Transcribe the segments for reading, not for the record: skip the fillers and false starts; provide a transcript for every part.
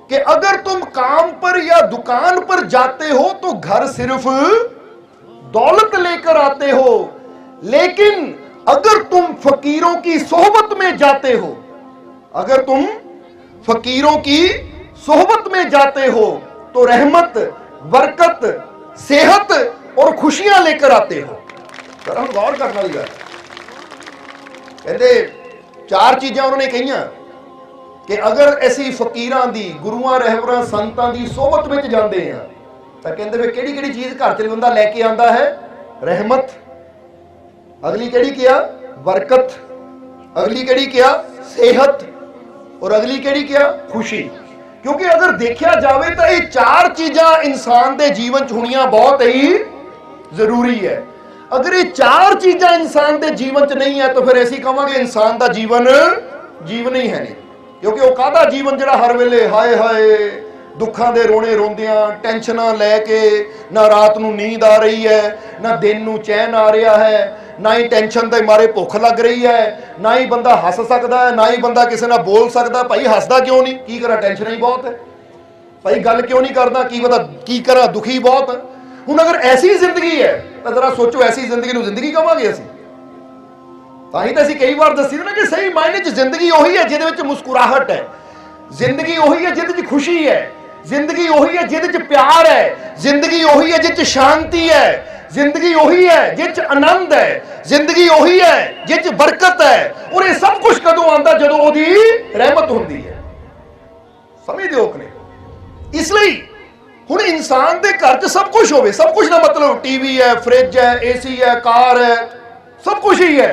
कि अगर तुम काम पर या दुकान पर जाते हो तो घर सिर्फ दौलत लेकर आते हो, लेकिन अगर तुम फकीरों की सोहबत में जाते हो, अगर तुम फकीरों की सोहबत में जाते हो तो रहमत, बरकत, सेहत और खुशियां लेकर आते हो। जरा हम गौर करने वाली गल, कहते चार चीज़ां उन्होंने कहियां कि अगर असी फकीरां दी, गुरुआं, रहबरां, संतां दी सोहबत में जाते हैं तो कहते वे किहड़ी किहड़ी चीज़ घर च बंदा लैके आंदा है? रहमत, अगली केड़ी किया? बरकत, अगली केड़ी किया? सेहत, और अगली केड़ी किया? खुशी। क्योंकि अगर देखा जाए तो ये चार चीज़ां इंसान के जीवन च होनियां बहुत ही जरूरी है। अगर ये चार चीज़ां इंसान के जीवन च नहीं है तो फिर ऐसी कहांगे इंसान का जीवन जीवन ही है नहीं। क्योंकि वह काहदा जीवन जिहड़ा हर वेले हाय हाय दुखों के रोने रोंदियां, टेंशनां लैके, ना रात नूं नींद आ रही है, ना दिन नूं चैन आ रहा है, ना ही टेंशन के मारे भुख लग रही है, ना ही बंदा हस सकता है, ना ही बंदा किसी नाल बोल सकता। भाई हसदा क्यों नहीं? की करा, टेंशन ही बहुत है। भाई गल क्यों नहीं करता? की पता की करा, दुखी बहुत है। हुण अगर ऐसी जिंदगी है तो जरा सोचो, ऐसी जिंदगी नूं जिंदगी कहांगे असीं? तां ही तां असीं कई बार दसी ना कि सही मायने च जिंदगी उही है जिहदे विच मुस्कुराहट है, जिंदगी उही है जिहदे च खुशी है, जिंदगी उही है जिहदे च प्यार है, जिंदगी उही है जिहदे च शांति है, जिंदगी उही है जिहदे च आनंद है, जिंदगी उही है जिहदे च बरकत है। और ये सब कुछ कदों आंदा? जदों ओहदी रहमत हुंदी है। समझदे हो कि नहीं? इसलिए हुण इंसान दे घर च सब कुछ होवे, सब कुछ का मतलब टीवी है, फ्रिज है, एसी है, कार है, सब कुछ ही है।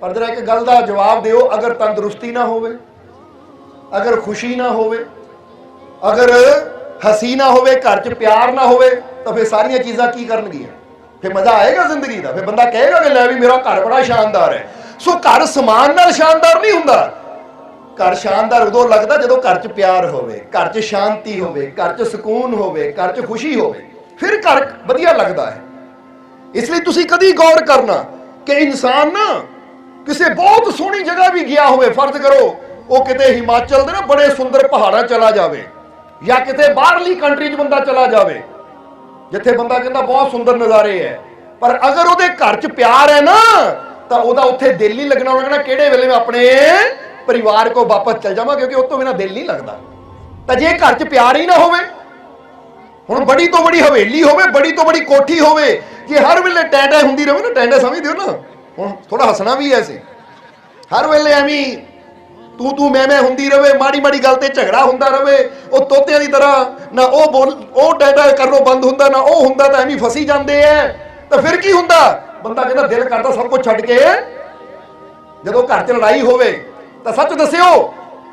पर जरा एक गल का जवाब दिओ, अगर तंदुरुस्ती ना होवे, अगर खुशी ना होवे, अगर हसी ना होवे, घर च प्यार ना होवे, तो फिर सारिया चीज़ां की करनगियां? फिर मजा आएगा जिंदगी का? फिर बंदा कहेगा कि लै भी मेरा घर बड़ा शानदार है। सो घर समान नाल शानदार नहीं हुंदा। घर शानदार उदों लगदा जदों घर च प्यार होवे, घर च शांति होवे, घर च सुकून होवे, घर च खुशी होवे, फिर घर वधिया लगदा है। इसलिए तुसीं कदी गौर करना कि इंसान ना किसी बहुत सोहनी जगह भी गया होवे, फर्ज करो वो किते हिमाचल दे ना बड़े सुंदर पहाड़ां चला जावे, या किते बाहरली कंट्री च बंदा चला जावे जिथे बंदा कहता बहुत सुंदर नज़ारे है, पर अगर उहदे घर च प्यार है ना तो उहदा उत्थे दिल नहीं लगना। उहने कहना किहड़े वेले मैं अपने परिवार को वापस चल जावां, क्योंकि उस तो बिना दिल नहीं लगता। तो जे घर च प्यार ही ना होवे, हुण बड़ी तो बड़ी हवेली होवे, बड़ी तो बड़ी कोठी होवे, जे हर वेले टैंडा हुंदी रहे ना, टैंडा समझदे हो ना, हुण थोड़ा हसना भी है ऐसे, हर वेले एवें तू तू मैं हुंदी रहे, माड़ी माड़ी गल ते झगड़ा हुंदा रहे, वो तोतियां की तरह, ना वो बोल वो टैंडा करनों बंद हुंदा, ना वो हुंदा, तो एवें फसी जाते हैं। तो फिर की हुंदा? बंदा कहता दिल करता सब कुछ छड्ड के जदों घर च लड़ाई होवे, तो सच दस्सिओ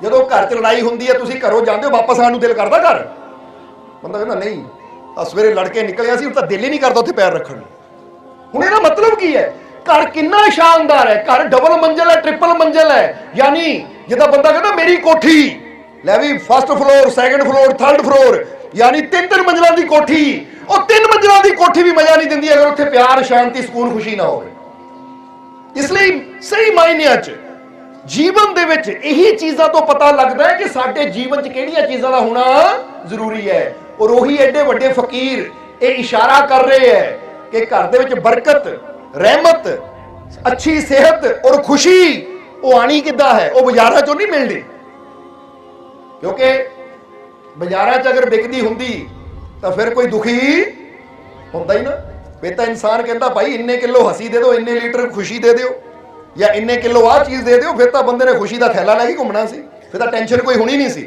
जदों घर च लड़ाई हुंदी है तुसीं घरों जांदे हो, वापस आउण नूं दिल करदा घर? बंदा कहता नहीं, सवेरे लड़के निकलिया सी, तो दिल ही नहीं करता उत्थे पैर रखण नूं। हुण इहदा मतलब की है? घर कितना शानदार है, घर डबल मंजिल है, ट्रिपल मंजिल है, यानी जिदा बंदा कहता मेरी कोठी लै भी first floor, second floor, third floor, यानी तीन तीन मंजिलों की कोठी। और तीन मंजिलों की कोठी भी मजा नहीं दिंदी अगर उत्थे प्यार, शांति, सुकून, खुशी ना हो। इसलिए सही मायनिਆਂ च जीवन दे विच यही चीज़ां तो पता लगता है कि साडे जीवन च किहड़ियां चीज़ां दा होना जरूरी है। और वही एडे वड्डे फकीर ये इशारा कर रहे हैं कि घर दे विच बरकत, रहमत, अच्छी सेहत और खुशी वो आनी किद्दां है? वो बाजारां चों नहीं मिलदी, क्योंकि बाजारां च अगर बिकदी हुंदी तो फिर कोई दुखी हुंदा ही ना। फिर तो इंसान कहता भाई इन्ने किलो हसी दे दो, इन्ने लीटर खुशी दे दो, या इन्ने किलो आ चीज़ दे दो, फिर तो बंदे ने खुशी का थैला लैके घूमना सी, फिर तो टेंशन कोई होनी नहीं सी।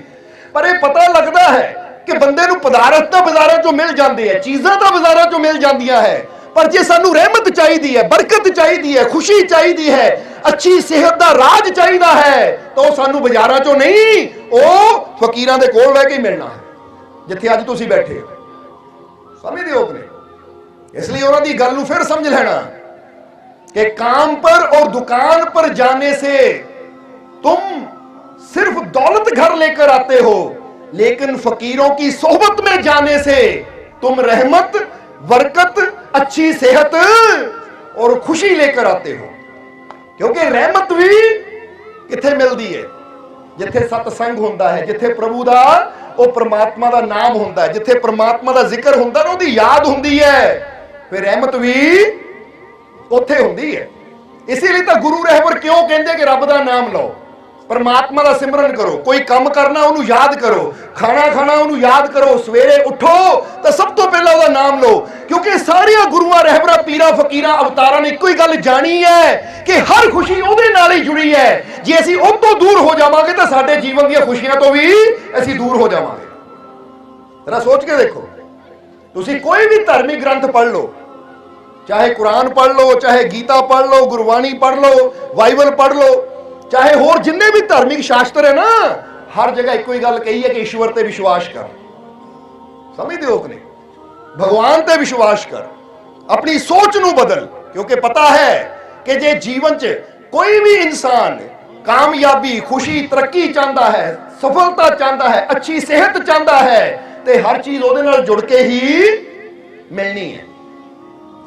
पर यह पता लगता है कि बंदे नूं पदार्थ तो बाजारों चों मिल जाते हैं, चीज़ां तो बाजारों चों मिल जांदियां है, पर जे सानू रहमत चाहिए है, बरकत चाहिए है, खुशी चाहिए है, अच्छी सेहत का राज चाहिए है, तो सानू बाजारों चों नहीं, वो फकीरां दे कोल रह के मिलना है जिथे अज तुसीं बैठे हो। समझदे हो कि? इसलिए उन्हां दी गल नूं फिर समझ लेना कि काम पर और दुकान पर जाने से तुम सिर्फ दौलत घर लेकर आते हो, लेकिन फकीरों की सोहबत में जाने से तुम रहमत, बरकत, अच्छी सेहत और खुशी लेकर आते हो। क्योंकि रहमत भी किथे मिलती है? जिथे सतसंग होंदा है, जिथे प्रभु दा ਉਹ ਪ੍ਰਮਾਤਮਾ ਦਾ ਨਾਮ ਹੁੰਦਾ ਹੈ। ਜਿੱਥੇ ਪ੍ਰਮਾਤਮਾ ਦਾ ਜ਼ਿਕਰ ਹੁੰਦਾ ਨਾ, ਉਹਦੀ ਯਾਦ ਹੁੰਦੀ ਹੈ, ਫਿਰ ਰਹਿਮਤ ਵੀ ਉੱਥੇ ਹੁੰਦੀ ਹੈ। ਇਸੇ ਲਈ ਤਾਂ ਗੁਰੂ ਰਹਿਬਰ ਕਿਉਂ ਕਹਿੰਦੇ ਕਿ ਰੱਬ ਦਾ ਨਾਮ ਲਓ, परमात्मा का सिमरन करो। कोई काम करना उन्होंने याद करो, खाना खाना उन्होंने याद करो, सवेरे उठो तो सब तो पहला उसका नाम लो, क्योंकि सारिया गुरुआ रहबरा पीरा फकीरा अवतारा ने कोई गल जानी है कि हर खुशी उहदे नाल ही जुड़ी है। जे असीं उह तो दूर हो जावांगे तो साडे जीवन दी खुशियां तो भी असीं दूर हो जावांगे। जरा सोच के देखो, तुसीं कोई भी धार्मिक ग्रंथ पढ़ लो, चाहे कुरान पढ़ लो, चाहे गीता पढ़ लो, गुरबाणी पढ़ लो, बाइबल पढ़ लो, चाहे होर जिन्ने भी धार्मिक शास्त्र है ना, हर जगह एक ही गल कही है कि ईश्वर ते विश्वास कर। समझते हो कि नहीं? भगवान ते विश्वास कर, अपनी सोच नू बदल, क्योंकि पता है कि जे जीवन च कोई भी इंसान कामयाबी, खुशी, तरक्की चाहता है, सफलता चाहता है, अच्छी सेहत चाहता है, तो हर चीज उहदे नाल जुड़ के ही मिलनी है।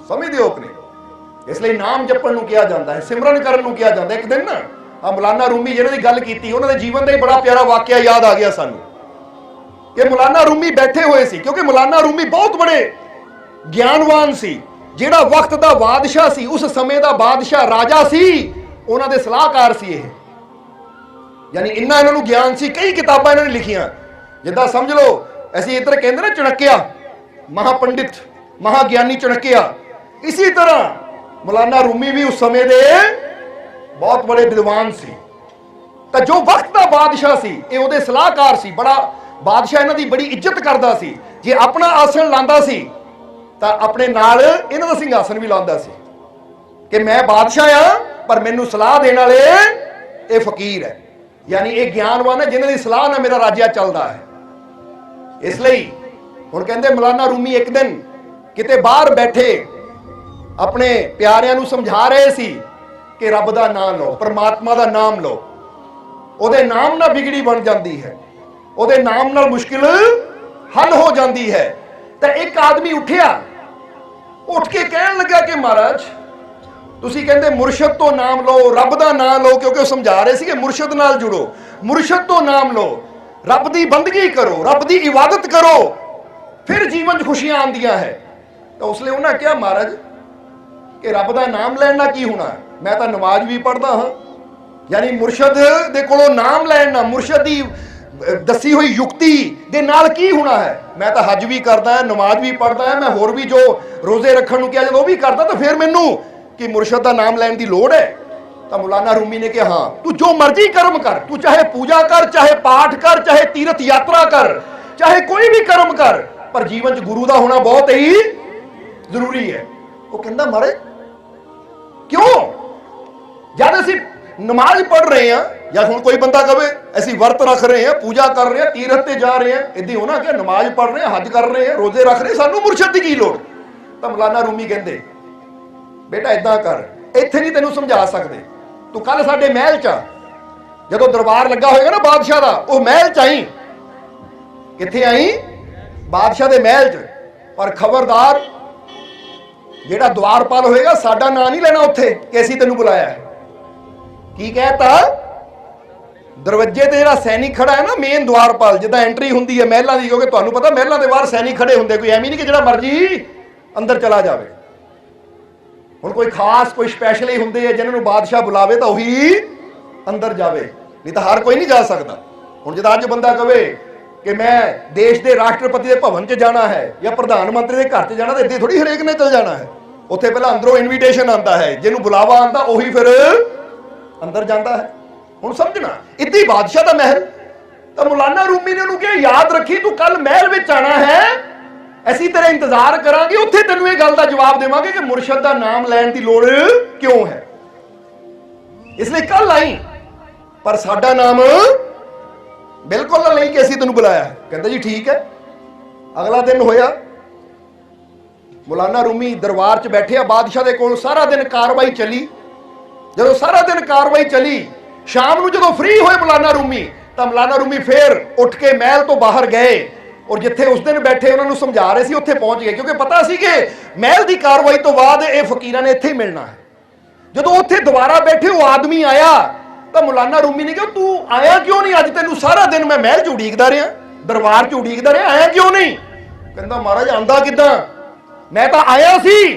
समझते हो कि नहीं? इसलिए नाम जपण नू किया जाता है, सिमरन करन नू किया जाता है। एक दिन ना मौलाना रूमी जिन्होंने गल की, उन्होंने जीवन का ही बड़ा प्यारा वाकया याद आ गया सानू कि मौलाना रूमी बैठे हुए सी, क्योंकि मौलाना रूमी बहुत बड़े ज्ञानवान सी, जिहड़ा वक्त का बादशाह सी, उस समय का बादशाह राजा सी, उन्होंने सलाहकार सी। यानी इन्ना इन्होंने ज्ञान सी, कई किताबां इन्होंने लिखियां, जिद्दां समझ लो असीं इधर कहंदे ना चणक्या, महापंडित महाज्ञानी चणक्या, इसी तरह मौलाना रूमी भी उस समय दे बहुत बड़े विद्वान सी। तो जो वक्त का बादशाह सी, ये उहदे सलाहकार सी, बड़ा बादशाह इन्हां दी बड़ी इज्जत करदा सी। जे अपना आसन लांदा सी तां अपने नाल इन्हां दा सिंघासन भी लांदा सी कि मैं बादशाह हां, पर मैनूं सलाह देण वाले ये फकीर है, यानी ये ज्ञानवान है, जिन्हां दी सलाह नाल मेरा राज्य चलदा है। इसलिए हुण कहंदे मौलाना रूमी एक दिन किते बाहर बैठे अपने प्यारिਆਂ ਨੂੰ समझा रहे सी कि रब का नाम लो, परमात्मा का नाम लो, ਉਹਦੇ नाम ना बिगड़ी बन जाती है, ਉਹਦੇ नाम नाल मुश्किल हल हो जाती है। तो एक आदमी उठिया, उठ के कहन लगा कि महाराज तुसीं कहंदे मुर्शद तो नाम लो, रब का नाम लो, क्योंकि समझा रहे सी कि मुर्शद नाल जुड़ो, मुर्शद तो नाम लो, रब की बंदगी करो, रब की इबादत करो, फिर जीवन खुशियां आंदियां है। तो उसने उन्हें कहा महाराज कि रब का नाम लेना की होना, मैं तो नमाज भी पढ़ता हाँ, यानी मुर्शद दे कोलों नाम लेना, मुर्शद की दसी हुई युक्ति दे नाल की होना है, मैं तो हज भी करता है, नमाज भी पढ़ता है, मैं होर भी जो रोजे रखने को किया जो भी करता, तो फिर मैनू कि मुर्शद का नाम लैन की लोड़ है। तो मौलाना रूमी ने कहा हाँ, तू जो मर्जी कर्म कर, तू चाहे पूजा कर, चाहे पाठ कर, चाहे तीर्थ यात्रा कर, चाहे कोई भी कर्म कर, पर जीवन च गुरु का होना बहुत ही जरूरी है। वो कहता मारे क्यों, जब असीं नमाज पढ़ रहे हैं, या हुण कोई बंदा कहे असीं वर्त रख रहे हैं, पूजा कर रहे हैं, तीर्थ ते जा रहे हैं, इदां होना कि नमाज पढ़ रहे हैं, हज कर रहे हैं, रोजे रख रहे हैं, सानू मुर्शद दी की लोड़। तो मौलाना रूमी कहंदे बेटा इदां कर, इत्थे नहीं तैनूं समझा सकदे, तू कल साडे महल च जदों दरबार लगा होएगा ना बादशाह दा, वो महल च आई, कित्थे आई, बादशाह दे महल च, पर खबरदार जेड़ा द्वारपाल होएगा साडा नाम नहीं लेना उत्थे कि असीं तैनूं बुलाया है। की कहता, दरवाजे ते जेड़ा सैनिक खड़ा है ना, मेन द्वारपाल, जिद्दां एंट्री हुंदी है महलां दी, क्योंकि तुहानूं पता महलां दे बाहर सैनिक खड़े हुंदे, कोई एवें नहीं कि जेड़ा मर्जी अंदर चला जावे। हुण कोई खास कोई स्पैशल ही हुंदे है जिन्हां नूं बादशाह बुलावे तां ओही अंदर जावे, नहीं तो हर कोई नहीं जा सकदा। हुण जिद्दां अज बंदा कहे कि मैं देश के राष्ट्रपति के भवन च जाना है या प्रधानमंत्री के घर च जाना, तो इदां थोड़ी हरेक ने चल जाना है, उत्थे पहला अंदरों इनविटेशन आता है, जिन्होंने बुलावा आता उही फिर अंदर जाता है। हुण समझना इदां ही बादशाह का महल। तो मौलाना रूमी ने उन्होंने कहा याद रखी, तू कल महल में आना है, असीं तेरा इंतजार करांगे, उत्थे तैनूं इह गल दा जवाब देवांगे कि मुर्शद का नाम लैण दी लोड़ क्यों है, इसलिए कल आई, पर साडा नाम बिल्कुल नहीं कि असीं तैनूं बुलाया है। कहंदा जी ठीक है। अगला दिन होया, मौलाना रूमी दरबार च बैठे, बादशाह दे कोल सारा दिन कार्रवाई चली। जदों सारा दिन कार्रवाई चली, शाम नूं जदों फ्री होए मौलाना रूमी, तो मौलाना रूमी फिर उठ के महल तो बाहर गए, और जिथे उस दिन बैठे उन्होंने समझा रहे सी उत्थे पहुंच गए, क्योंकि पता सी कि महल की कार्रवाई तो बाद ये फकीरां ने इत्थे ही मिलना है। जदों उत्थे दोबारा बैठे वो आदमी आया, तो मौलाना रूमी ने कहा तू आया क्यों नहीं, अज तेनू सारा दिन मैं महल च उड़ीकदा रहा, दरबार च उड़ीकदा रहा, आया क्यों नहीं? कहंदा महाराज आंदा किदां, मैं तो आया सी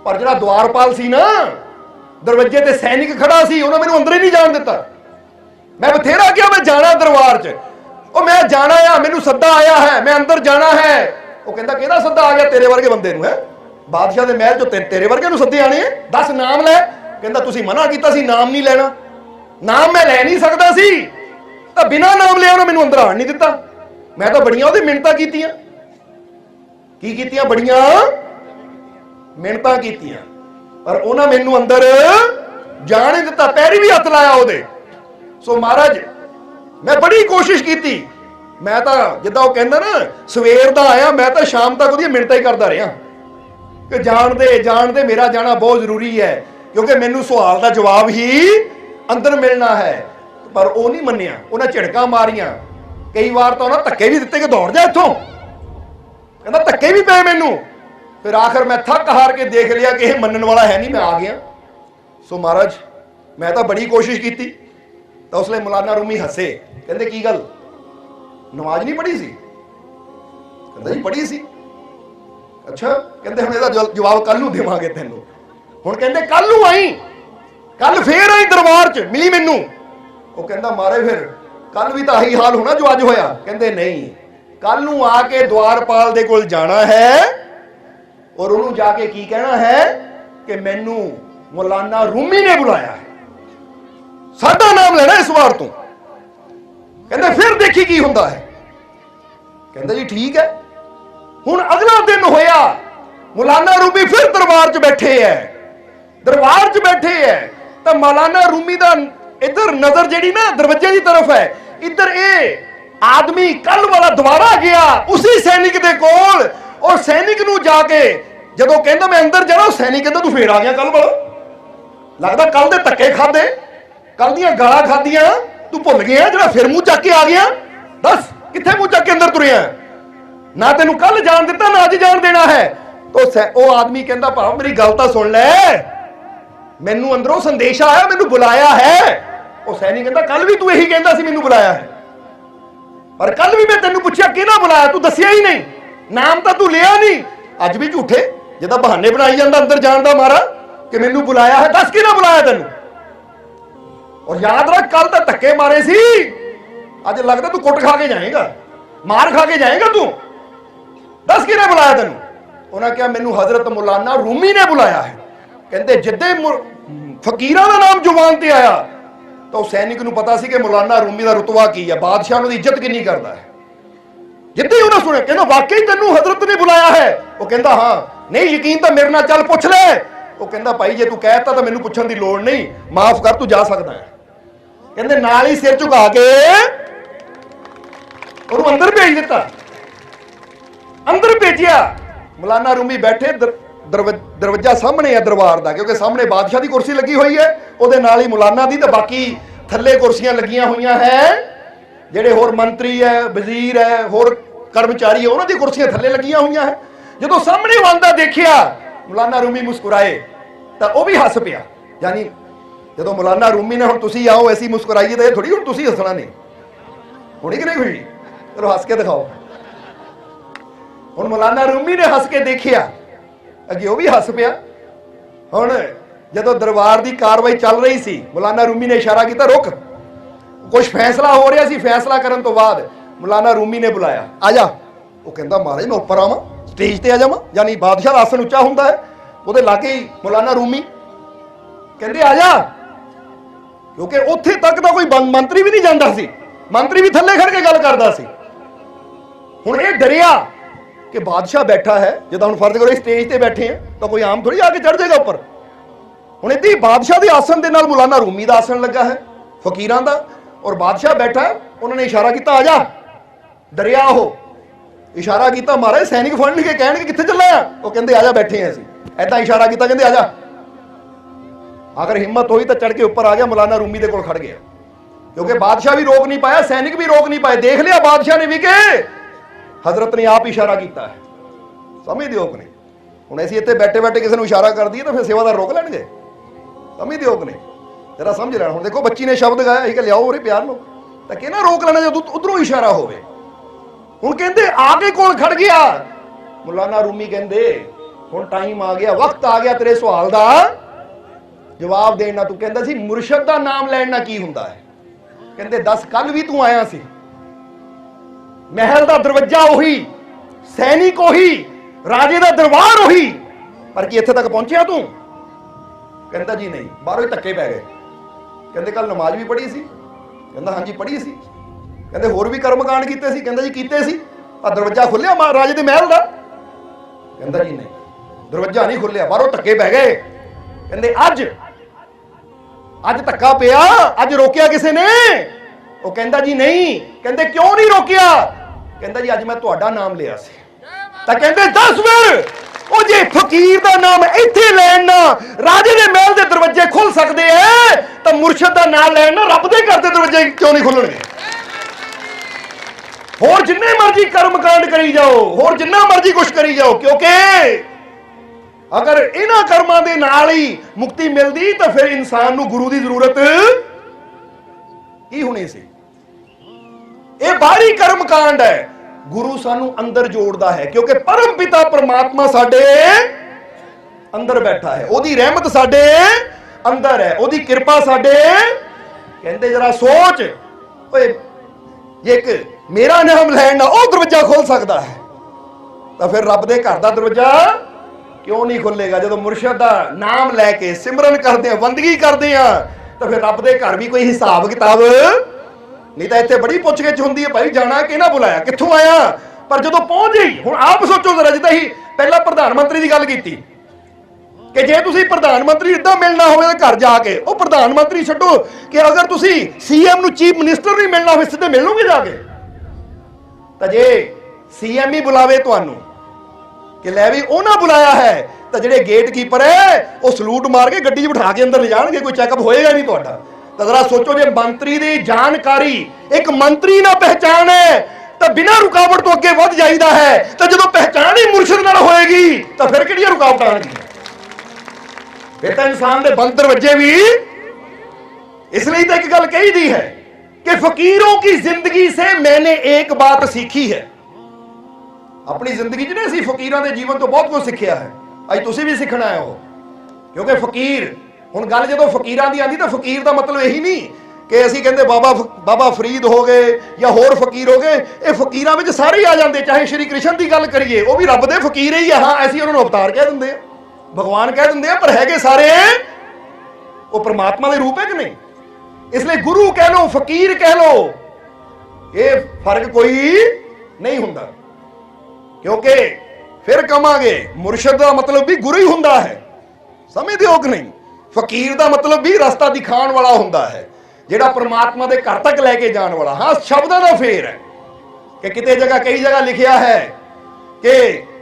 पर जिहड़ा द्वारपाल सी ना दरवाजे ते सैनिक खड़ा सी, उन्हें मैनूं अंदर ही नहीं जाण दिता। मैं बथेरा किया मैं जाना दरबार च, ओ मैं जाना आ, मैनूं सद्दा आया है, मैं अंदर जाना है। वो कहंदा किहदा सद्दा आ गया? तेरे वर्गे बंदे नूं है, बादशाह दे महल चों तेरे वर्गे नूं सद्दे आने, दस नाम लै। कहंदा तुसीं मना कीता सी नाम नहीं लेना, नाम मैं लै नहीं सकदा सी, तां बिना नाम लिया उन्हें मैनूं अंदर आण नहीं दिता। मैं तो बड़ियां उहदी मिन्नतां कीतियां, की कीतियां? बड़ियां मिन्नतां कीतियां, पर उन्हें मैनूं अंदर जाण नहीं दिता, पैरी भी हत्थ लाया उहदे। सो महाराज मैं बड़ी कोशिश की, मैं तो जिद्दां वो कहंदा ना सवेर दा आया, मैं तो शाम तक उहदी मिन्नतां ही करदा रहा कि जान दे मेरा जाना बहुत जरूरी है, क्योंकि मैनूं सवाल का जवाब ही अंदर मिलना है। पर वो नहीं मन्निया, उन्हें झिड़कां मारियां, कई बार तो उन्हें धक्के भी दिते कि दौड़ जा इत्थों, कहंदा धक्के भी पे मैनूं। फिर आखिर मैं थक हार के देख लिया कि यह मनन वाला है नहीं, मैं आ गया। सो महाराज मैं तो बड़ी कोशिश की, तो उसले मौलाना रूमी हसे, कहंदे की गल नमाज नहीं पढ़ी सी? कहंदा जी पढ़ी सी। अच्छा, कहंदे हुण इहदा जवाब कल नूं देवांगे तैनूं। हुण कहंदे कल नूं आई, कल फिर आई दरबार च मिली मैनूं। वो कहंदा महाराज फिर कल भी तो आही हाल होना जो अज होया? कहंदे नहीं, कल नूं आके द्वारपाल दे कोल जाना है और उन्होंने जाके की कहना है कि मैनू मौलाना रूमी ने बुलाया है, साडा नाम लेना इस बार तू। कहंदे फिर देखी की हुंदा है। कहंदा जी ठीक है। हुण अगला दिन होया, मौलाना रूमी फिर दरबार च बैठे है, दरबार च बैठे है, तो मौलाना रूमी दा इधर नजर जेड़ी ना दरवाजे की तरफ है, इधर ए आदमी कल वाला दोबारा गया उसी सैनिक दे कोल, और सैनिक नूं जाके जदों कहंदा मैं अंदर जाना, सैनिक कहंदा तू फिर आ गया कल वाला, लगदा कल दे धक्के खादे, कल दियां गालां खादियां तू भुल गया, जिहड़ा फिर मुंह चक के आ गया। दस कित्थे मुंह चक के अंदर तुरिया? ना तेनू कल जान दिता ना अज जान देना है। तो वो आदमी कहंदा भाव मेरी गल तां सुन लै, मैनू अंदरों संदेशा आया, मैनू बुलाया है। वो सैनिक कहंदा कल भी तू यही कहंदा सी मैनू बुलाया है, पर कल भी मैं तेनू पुछया किहदा बुलाया, तू दसिया ही नहीं, नाम तो तू लिया नहीं। अज भी झूठे जिद्दां बहाने बनाई जांदा अंदर जान दा मारा कि मैनू बुलाया है, दस किहदा बुलाया तेनू? और याद रख कल तो धक्के मारे सी, अज लगदा तू कुट खा के जाएगा, मार खा के जाएगा तू, दस किहने बुलाया तेनू? उन्हें कहा मैनू हजरत मौलाना रूमी ने बुलाया है। कहंदे जिद्दे फकीरां दा नाम जुबान ते आया तो सैनिक नूं पता सी कि मौलाना रूमी दा रुतबा की है, बादशाह उहदी इज्जत किन्नी करदा है। जिद्दे ही उन्हें सुने कहंदा वाकई तेनू हजरत ने बुलाया है? वो कहंदा हाँ, नहीं यकीन तो मेरे नाल चल पुछ ले। वो कहंदा भाई जे तू कहता तो मैनू पुछण दी लोड़ नहीं, माफ कर तू जा सकदा है। कहंदे नाल ही सिर झुका के उन्होंने अंदर भेज दिता, अंदर भेजिया। मौलाना रूमी बैठे, दरवाजा सामने है दरबार का, क्योंकि सामने बादशाह की कुर्सी लगी हुई है, वो नाल ही मौलाना की, तो बाकी थले कुर्सियां लगियां हुई हैं, जेडे होर मंत्री है, वजीर है, होर कर्मचारी है, उन्होंने कुर्सियां थले लगियां हुई हैं। जो सामने आंदा देखिया मौलाना रूमी मुस्कुराए तो वह भी हस पिया। यानी जो मौलाना रूमी ने हुण तुसीं आओ ऐसी मुस्कुराइए, तो यह थोड़ी हुण तुसीं हसना नहीं, होनी कि नहीं हुई? चलो हस के दिखाओ। हुण मौलाना रूमी ने हस के देखिया, अगे वह भी हस पिया। हुण जदों दरबार की कार्रवाई चल रही सी, मौलाना रूमी ने इशारा किया रुक, कुछ फैसला हो रहा सी, फैसला करन तो बाद मौलाना रूमी ने बुलाया, आ जा। वो कहंदा महाराज मैं उपर आवां, स्टेज ते आ जावां, यानी बादशाह दा आसन उच्चा हुंदा है, ਉਹਦੇ लागे ही मौलाना रूमी कहंदे आ जा, क्योंकि उत्थे तक तो कोई मंत्री भी नहीं जाता सी, मंत्री भी थले खड़ के गल करदा सी। हुण ये डरिया कि बादशाह बैठा है, जिद्दां हुण फर्ज करो स्टेज ते बैठे हैं तो कोई आम थोड़ी आके चढ़ जाएगा उपर। हुण इदां ही बादशाह के आसन दे नाल मौलाना रूमी का आसन लगा है फकीरां दा, और बादशाह बैठा है, उन्होंने इशारा किया आ जा। डरिया हो इशारा किया, महाराज सैनिक फड़न के कहणगे कित्थे चला आ, वो कहंदे आ जा बैठे हैं असीं, ऐदा इशारा किया, कहंदे आ जा। अगर हिम्मत हुई तो चढ़ के ऊपर आ गया, मौलाना रूमी दे कोल खड़ गया, क्योंकि बादशाह भी रोक नहीं पाया, सैनिक भी रोक नहीं पाए। देख लिया बादशाह ने भी कि हजरत ने आप इशारा किया है, समझ दिओ कि नहीं? हुण असीं इत्थे बैठे बैठे किसी को इशारा कर दईए तो फिर सेवादार रोक लैणगे, समझ दिओ कि नहीं? जरा समझ लेना। हुण देखो बच्ची ने शब्द गाया कि लियाओ उरे प्यार नो, तो कहना रोक लेना जो उधरों इशारा होवे। ਹੁਣ ਕਹਿੰਦੇ ਆ ਕੇ ਕੌਣ ਖੜ ਗਿਆ? ਮੌਲਾਨਾ ਰੂਮੀ ਕਹਿੰਦੇ ਹੁਣ ਟਾਈਮ ਆ ਗਿਆ, ਵਕਤ ਆ ਗਿਆ ਤੇਰੇ ਸਵਾਲ ਦਾ ਜਵਾਬ ਦੇਣ ਦਾ। ਤੂੰ ਕਹਿੰਦਾ ਸੀ ਮੁਰਸ਼ਦ ਦਾ ਨਾਮ ਲੈਣ ਨਾਲ ਕੀ ਹੁੰਦਾ ਹੈ? ਕਹਿੰਦੇ ਦੱਸ, ਕੱਲ ਵੀ ਤੂੰ ਆਇਆ ਸੀ, ਮਹਿਲ ਦਾ ਦਰਵਾਜ਼ਾ ਉਹੀ, ਸੈਨਿਕ ਉਹੀ, ਰਾਜੇ ਦਾ ਦਰਬਾਰ ਉਹੀ, ਪਰ ਕੀ ਇੱਥੇ ਤੱਕ ਪਹੁੰਚਿਆ ਤੂੰ? ਕਹਿੰਦਾ ਜੀ ਨਹੀਂ, ਬਾਹਰੋਂ ਹੀ ਧੱਕੇ ਪੈ ਗਏ। ਕਹਿੰਦੇ ਕੱਲ ਨਮਾਜ਼ ਵੀ ਪੜ੍ਹੀ ਸੀ? ਕਹਿੰਦਾ ਹਾਂਜੀ ਪੜ੍ਹੀ ਸੀ। ਕਹਿੰਦੇ ਹੋਰ ਵੀ ਕਰਮਕਾਂਡ ਕੀਤੇ ਸੀ? ਕਹਿੰਦਾ ਜੀ ਕੀਤੇ ਸੀ। ਆ ਦਰਵਾਜ਼ਾ ਖੁੱਲਿਆ ਰਾਜੇ ਦੇ ਮਹਿਲ ਦਾ? ਕਹਿੰਦਾ ਜੀ ਨਹੀਂ, ਦਰਵਾਜ਼ਾ ਨਹੀਂ ਖੁੱਲਿਆ, ਬਾਹਰੋਂ ਧੱਕੇ ਪੈ ਗਏ। ਕਹਿੰਦੇ ਅੱਜ ਧੱਕਾ ਪਿਆ, ਅੱਜ ਰੋਕਿਆ ਕਿਸੇ ਨੇ? ਉਹ ਕਹਿੰਦਾ ਜੀ ਨਹੀਂ। ਕਹਿੰਦੇ ਕਿਉਂ ਨਹੀਂ ਰੋਕਿਆ? ਕਹਿੰਦਾ ਜੀ ਅੱਜ ਮੈਂ ਤੁਹਾਡਾ ਨਾਮ ਲਿਆ ਸੀ। ਤਾਂ ਕਹਿੰਦੇ ਦੱਸ ਫਿਰ, ਉਹ ਜੇ ਫਕੀਰ ਦਾ ਨਾਮ ਇੱਥੇ ਲੈਣ ਨਾਲ ਰਾਜੇ ਦੇ ਮਹਿਲ ਦੇ ਦਰਵਾਜ਼ੇ ਖੁੱਲ ਸਕਦੇ ਐ, ਤਾਂ ਮੁਰਸ਼ਦ ਦਾ ਨਾਮ ਲੈਣ ਨਾਲ ਰੱਬ ਦੇ ਘਰ ਦੇ ਦਰਵਾਜ਼ੇ ਕਿਉਂ ਨਹੀਂ ਖੁੱਲਣਗੇ? ਹੋਰ ਜਿੰਨੇ ਮਰਜ਼ੀ ਕਰਮਕਾਂਡ ਕਰੀ ਜਾਓ, ਹੋਰ ਜਿੰਨਾ ਮਰਜ਼ੀ ਕੁਛ ਕਰੀ ਜਾਓ, ਕਿਉਂਕਿ ਅਗਰ ਇਹਨਾਂ ਕਰਮਾਂ ਦੇ ਨਾਲ ਹੀ ਮੁਕਤੀ ਮਿਲਦੀ ਤਾਂ ਫਿਰ ਇਨਸਾਨ ਨੂੰ ਗੁਰੂ ਦੀ ਜ਼ਰੂਰਤ ਕੀ ਹੋਣੀ ਸੀ? ਇਹ ਬਾਹਰੀ ਕਰਮਕਾਂਡ ਹੈ, ਗੁਰੂ ਸਾਨੂੰ ਅੰਦਰ ਜੋੜਦਾ ਹੈ, ਕਿਉਂਕਿ ਪਰਮ ਪਿਤਾ ਪਰਮਾਤਮਾ ਸਾਡੇ ਅੰਦਰ ਬੈਠਾ ਹੈ, ਉਹਦੀ ਰਹਿਮਤ ਸਾਡੇ ਅੰਦਰ ਹੈ, ਉਹਦੀ ਕਿਰਪਾ ਸਾਡੇ। ਕਹਿੰਦੇ ਜਰਾ ਸੋਚ, ਓਏ ਜੇ ਇੱਕ ਮੇਰਾ ਨਾਮ ਲੈਣ ਨਾਲ ਉਹ ਦਰਵਾਜ਼ਾ ਖੋਲ ਸਕਦਾ ਹੈ, ਤਾਂ ਫਿਰ ਰੱਬ ਦੇ ਘਰ ਦਾ ਦਰਵਾਜ਼ਾ ਕਿਉਂ ਨਹੀਂ ਖੁੱਲੇਗਾ? ਜਦੋਂ ਮੁਰਸ਼ਦ ਦਾ ਨਾਮ ਲੈ ਕੇ ਸਿਮਰਨ ਕਰਦੇ ਆ, ਬੰਦਗੀ ਕਰਦੇ ਆ, ਤਾਂ ਫਿਰ ਰੱਬ ਦੇ ਘਰ ਵੀ ਕੋਈ ਹਿਸਾਬ ਕਿਤਾਬ ਨਹੀਂ। ਤਾਂ ਇੱਥੇ ਬੜੀ ਪੁੱਛਗਿੱਛ ਹੁੰਦੀ ਹੈ, ਭਾਈ ਜਾਣਾ ਕਿਹਨਾਂ ਬੁਲਾਇਆ, ਕਿੱਥੋਂ ਆਇਆ? ਪਰ ਜਦੋਂ ਪਹੁੰਚ ਗਈ, ਹੁਣ ਆਪ ਸੋਚੋ ਜ਼ਰਾ, ਜਿੱਦਾਂ ਹੀ ਪਹਿਲਾਂ ਪ੍ਰਧਾਨ ਮੰਤਰੀ ਦੀ ਗੱਲ ਕੀਤੀ ਕਿ ਜੇ ਤੁਸੀਂ ਪ੍ਰਧਾਨ ਮੰਤਰੀ ਇੱਦਾਂ ਮਿਲਣਾ ਹੋਵੇ ਤਾਂ ਘਰ ਜਾ ਕੇ, ਉਹ ਪ੍ਰਧਾਨ ਮੰਤਰੀ ਛੱਡੋ ਕਿ ਅਗਰ ਤੁਸੀਂ ਸੀਐਮ ਨੂੰ ਚੀਫ ਮਿਨਿਸਟਰ ਨਹੀਂ ਮਿਲਣਾ ਹੋਵੇ, ਸਿੱਧੇ ਮਿਲ ਲਓਗੇ ਜਾ ਕੇ? ਤਾਂ ਜੇ ਸੀਐਮ ਹੀ ਬੁਲਾਵੇ ਤੁਹਾਨੂੰ ਕਿ ਲੈ ਵੀ ਉਹਨਾਂ ਬੁਲਾਇਆ ਹੈ, ਤਾਂ ਜਿਹੜੇ ਗੇਟਕੀਪਰ ਹੈ ਉਹ ਸਲੂਟ ਮਾਰ ਕੇ ਗੱਡੀ 'ਚ ਬਿਠਾ ਕੇ ਅੰਦਰ ਲੈ ਜਾਣਗੇ, ਕੋਈ ਚੈੱਕਅਪ ਹੋਏਗਾ ਨਹੀਂ ਤੁਹਾਡਾ। ਤਾਂ ਜ਼ਰਾ ਸੋਚੋ, ਜੇ ਮੰਤਰੀ ਦੀ ਜਾਣਕਾਰੀ ਇੱਕ ਮੰਤਰੀ ਨਾ ਪਹਿਚਾਣੇ ਤਾਂ ਬਿਨਾਂ ਰੁਕਾਵਟ ਤੋਂ ਅੱਗੇ ਵੱਧ ਜਾਈਦਾ ਹੈ, ਤਾਂ ਜਦੋਂ ਪਹਿਚਾਣ ਹੀ ਮੁਰਸ਼ਿਦ ਨਾਲ ਹੋਏਗੀ ਤਾਂ ਫਿਰ ਕਿਹੜੀਆਂ ਰੁਕਾਵਟਾਂ ਆਣਗੀਆਂ? ਫਿਰ ਤਾਂ ਇਨਸਾਨ ਦੇ ਬੰਦ ਦਰਵਾਜ਼ੇ ਵੀ। ਇਸ ਲਈ ਤਾਂ ਇੱਕ ਗੱਲ ਕਹੀਦੀ ਹੈ कि फकीरों की जिंदगी से मैंने एक बात सीखी है। अपनी जिंदगी च असीं फकीरां दे जीवन तो बहुत कुछ सीखिया है, अज तुसीं भी सीखना है वो। क्योंकि फकीर हुण गल जदों फकीरां दी आंदी तां फकीर दा मतलब यही नहीं कि असीं कहंदे बाबा फरीद हो गए या होर फकीर हो गए, ये फकीरां विच सारे ही आ जांदे। चाहे श्री कृष्ण की गल करिए, वो भी रब दे फकीर ही है। हाँ, असीं उन्हां नूं अवतार कह दिंदे आ, भगवान कह दिंदे आ, पर हैगे सारे वो परमात्मा दे रूप है कि नहीं? इसलिए गुरु कह लो, फकीर कह लो, ये फर्क कोई नहीं हुंदा। क्योंकि फिर कहांगे मुर्शद का मतलब भी गुरु ही हुंदा है, समझदे हो कि नहीं? फकीर का मतलब भी रास्ता दिखाने वाला हुंदा है, जिहड़ा परमात्मा के घर तक लैके जाने वाला। हाँ, शब्दां दा फेर है कि किते जगह कई जगह लिखिया है कि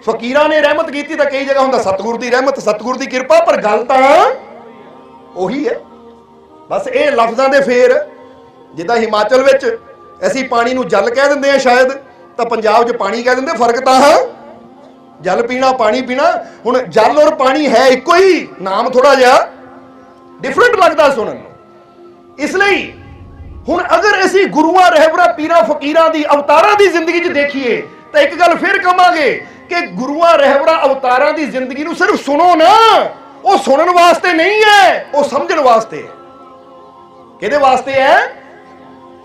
फकीरां ने रहमत की, तो कई जगह हुंदा सतगुर की रहमत, सतगुर की कृपा, पर गल तां ओही है। बस ये लफ्ज़ां दे फेर। जिद्दां हिमाचल विच असीं पानी नूं जल कह दिंदे आ शायद, तो पंजाब च पानी कह दिंदे। फर्क तां जल पीना पानी पीना, हुण जल और पानी है इक्को ही, नाम थोड़ा जिहा डिफरेंट लगदा सुनन नूं। इसलिए हुण अगर असीं गुरुआं रहबरां पीरां फकीरां दी अवतारां दी जिंदगी च देखीए तो एक गल फिर कहांगे कि गुरुआं रहबरां अवतारां दी जिंदगी नूं सिर्फ सुनो ना, वो सुनन वास्ते नहीं है, वो समझण वास्ते है। किहदे वास्ते है?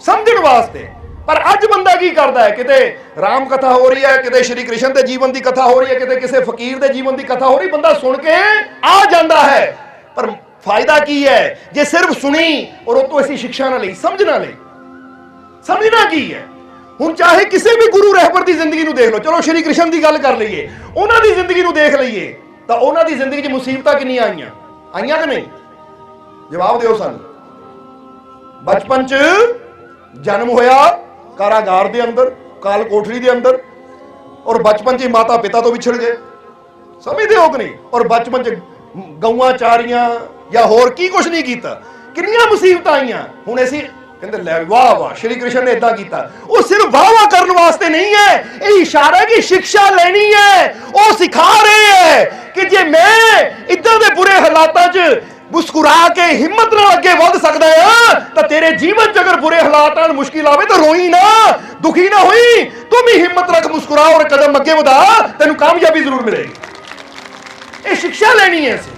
समझण वास्ते। पर अज बंदा की करता है, किते राम कथा हो रही है, किते श्री कृष्ण के जीवन की कथा हो रही है, किते किसी फकीर के जीवन की कथा हो रही, बंदा सुन के आ जाता है, पर फायदा की है जे सिर्फ सुनी और उतो ऐसी शिक्षा ना ली, समझ ना ली। समझना की है? हुण चाहे किसी भी गुरु रहबर की जिंदगी देख लो, चलो श्री कृष्ण की गल कर लीए, उन्होंने जिंदगी देख लीए, तो उन्होंने जिंदगी मुसीबत कितनियां आईयां, आईयां कि नहीं? जवाब दिओ सानू। बचपन च जन्म होया कारागार दे अंदर, काल कोठरी दे अंदर, और बचपन च माता पिता तो विछड़ गए, समझते हो कि नहीं? और बचपन च गऊआं चारियां या होर की कुछ नहीं किया, कितनियां मुसीबत आईयां। हुण असीं कहंदे लै वाह वाह श्री कृष्ण ने इदां कीता, वो सिर्फ वाह वाह करने वास्ते नहीं है, ये इशारा है कि शिक्षा लेनी है। वो सिखा रहे हैं कि जे मैं इदां दे बुरे हालातां च मुस्कुरा के हिम्मत ना अगे वध सकदा है, तो तेरे जीवन च अगर बुरे हालात मुश्किल आवे तो रोई ना, दुखी ना होई, तुम ही हिम्मत रख, मुस्कुरा और कदम अगे बढ़ा, तेन कामयाबी जरूर मिलेगी। ये शिक्षा लेनी है।